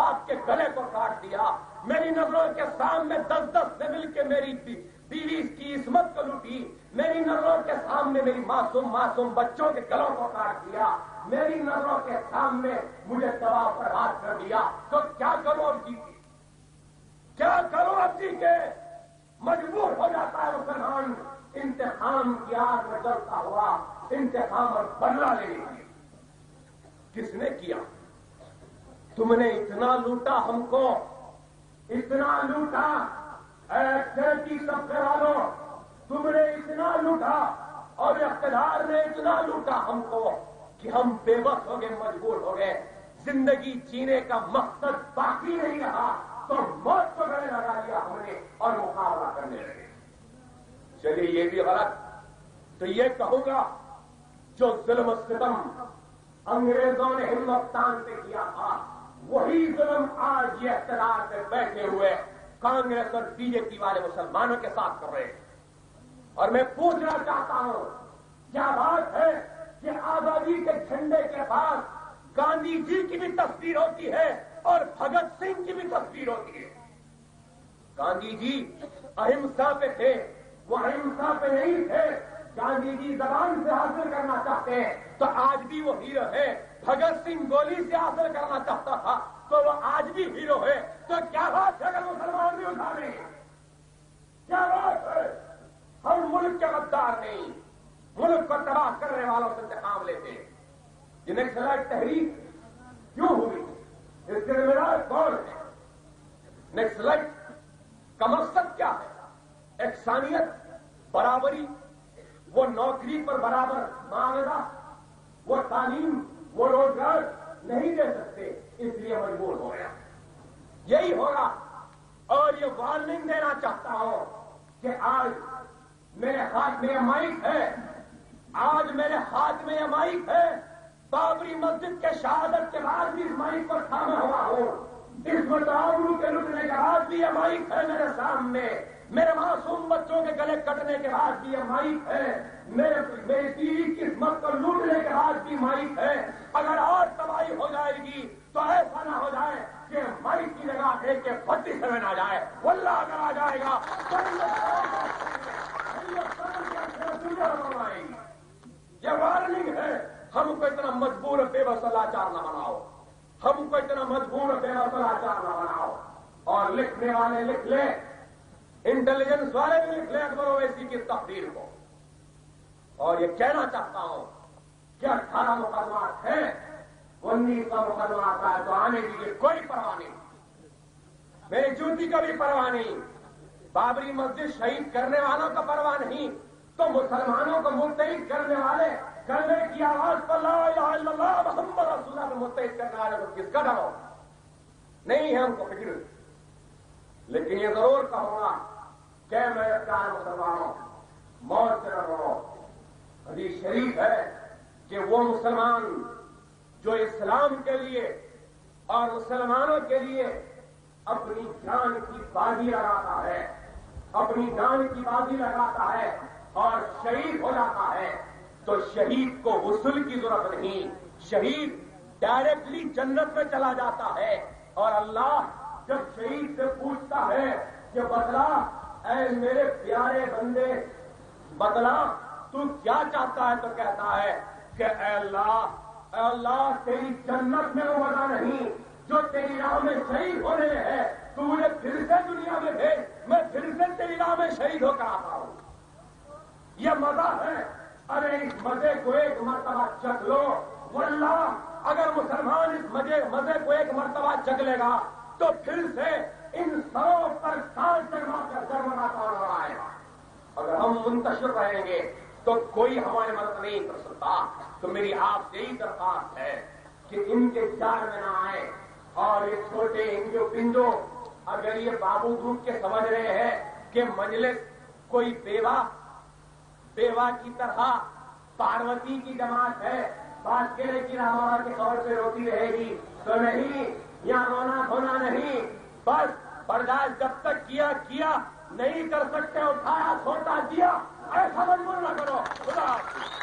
باپ کے گلے کو کاٹ دیا، میری نظروں کے سامنے 10 سے مل کے میری بیوی کی عصمت کو لوٹی، میری نظروں کے سامنے میری معصوم بچوں کے گلوں کو کاٹ دیا، میری نظروں کے سامنے مجھے تباہ برباد کر دیا، تو کیا کروں اب جی کے؟ کیا کروں اب جی کے؟ مجبور ہو جاتا ہے مسلمان انتقام کی آگ میں جلتا ہوا انتقام اور بدلہ لینے کے لیے۔ کس نے کیا؟ تم نے اتنا لوٹا ہم کو، اتنا لوٹا، اے کی طبقے والوں، تم نے اتنا لوٹا اور اقتدار نے اتنا لوٹا ہم کو کہ ہم بے بس ہو گئے، مجبور ہو گئے، زندگی جینے کا مقصد باقی نہیں رہا تو موت کو گلے لگا لیا ہم نے اور مقابلہ کرنے لگے۔ چلیے یہ بھی غلط، تو یہ کہوں گا جو ظلم و ستم انگریزوں نے ہندوستان پہ کیا تھا وہی ظلم آج یہ اقتدار پہ بیٹھے ہوئے کانگریس اور بی جے پی والے مسلمانوں کے ساتھ کر رہے ہیں۔ اور میں پوچھنا چاہتا ہوں، کیا بات ہے کہ آزادی کے جھنڈے کے پاس گاندھی جی کی بھی تصویر ہوتی ہے اور بھگت سنگھ کی بھی تصویر ہوتی ہے؟ گاندھی جی اہمسا پہ تھے، وہ اہمسا پہ نہیں تھے، گاندھی جی زبان سے حاصل کرنا چاہتے ہیں تو آج بھی وہ ہیرو ہے، بھگت سنگھ گولی سے حاصل کرنا چاہتا تھا تو وہ آج بھی ہیرو ہے، تو کیا بات ہے اگر مسلمان بھی اٹھا لیں؟ کیا بات ہے؟ ہم ملک کے غدار نہیں، ملک کو تباہ کرنے والوں سے انتقام لیتے ہیں۔ یہ نکسلائٹ تحریک کیوں ہوئی؟ اس کے ذمہ دار کون ہے؟ نکسلائٹ کا مقصد کیا ہے؟ یکسانیت، برابری، وہ نوکری پر برابر معاوضہ، وہ تعلیم، وہ روزگار نہیں دے سکتے، اس لیے مجبور ہو گیا۔ یہی ہوگا، اور یہ وارننگ دینا چاہتا ہوں کہ آج میرے ہاتھ میں یہ مائک ہے، آج میرے ہاتھ میں یہ مائک ہے، بابری مسجد کے شہادت کے بعد بھی اس مائک پر تھاما ہوا ہو، اس متعاونوں کے لٹنے کے بعد بھی یہ مائک ہے میرے سامنے، میرے معصوم بچوں کے گلے کٹنے کے بعد بھی یہ مائک ہے، میری بیوی کی عصمت کو لوٹنے کے بعد بھی مائک ہے۔ اگر اور تباہی ہو جائے گی تو ایسا نہ ہو جائے کہ مائک کی جگہ AK-47 آ جائے، واللہ اگر آ جائے گا یہ وارننگ ہے۔ ہم کو اتنا مجبور بے بس لاچار نہ بناؤ، ہم کو اتنا مجبور بے بس لاچار نہ بناؤ۔ اور لکھنے والے لکھ لیں، انٹیلیجنس والے بھی لکھ لیں اکبر اویسی کی تقریر کو۔ اور یہ کہنا چاہتا ہوں کہ 18 مقدمات ہیں، 19 مقدمات ہے تو آنے کی کوئی پرواہ نہیں، میری جوتی کا بھی پرواہ نہیں، بابری مسجد شہید کرنے والوں کا پرواہ نہیں، تو مسلمانوں کو متحد کرنے والے، کلمے کی آواز پر لا الہ الا اللہ محمد رسول اللہ کو متحد کرنے والے کو کس کا ڈر ہو؟ نہیں ہے ہم کو فکر، لیکن یہ ضرور کہوں گا کہ میرے پیارے مسلمانوں، موت سے ڈرو۔ حدیث شریف ہے کہ وہ مسلمان جو اسلام کے لیے اور مسلمانوں کے لیے اپنی جان کی بازی لگاتا ہے، اپنی جان کی بازی لگاتا ہے اور شہید ہو جاتا ہے تو شہید کو غسل کی ضرورت نہیں، شہید ڈائریکٹلی جنت میں چلا جاتا ہے۔ اور اللہ جب شہید سے پوچھتا ہے کہ بتلا اے میرے پیارے بندے، بتلا تو کیا چاہتا ہے، تو کہتا ہے کہ اے اللہ تیری جنت میں وہ مزہ نہیں جو تیری راہ میں شہید ہونے میں ہے، تو مجھے پھر سے دنیا میں بھیج، میں پھر سے تیری راہ میں شہید ہو کر آتا ہوں۔ یہ مزہ ہے، ارے اس مزے کو ایک مرتبہ چکھ لو، واللہ اگر مسلمان اس مزے کو ایک مرتبہ چکھ لے گا تو پھر سے ان سروں پر سال جگمگاتا نظر آئے گا۔ اگر ہم منتشر رہیں گے تو کوئی ہماری مدد نہیں کر سکتا۔ تو میری آپ سے یہی درخواست ہے کہ ان کے جال میں نہ آئے، اور یہ چھوٹے انجو پنجو اگر یہ بابو گروپ کے سمجھ رہے ہیں کہ مجلس کوئی بیوہ کی طرح پاروتی کی جماعت ہے، بات کیلے کی رہنما کے طور پہ روتی رہے گی، تو نہیں، یہاں رونا دھونا نہیں، بس برداشت جب تک کیا نہیں کر سکتے اٹھایا سوتا دیا، ایسا مجبور نہ کرو۔ خدا حافظ۔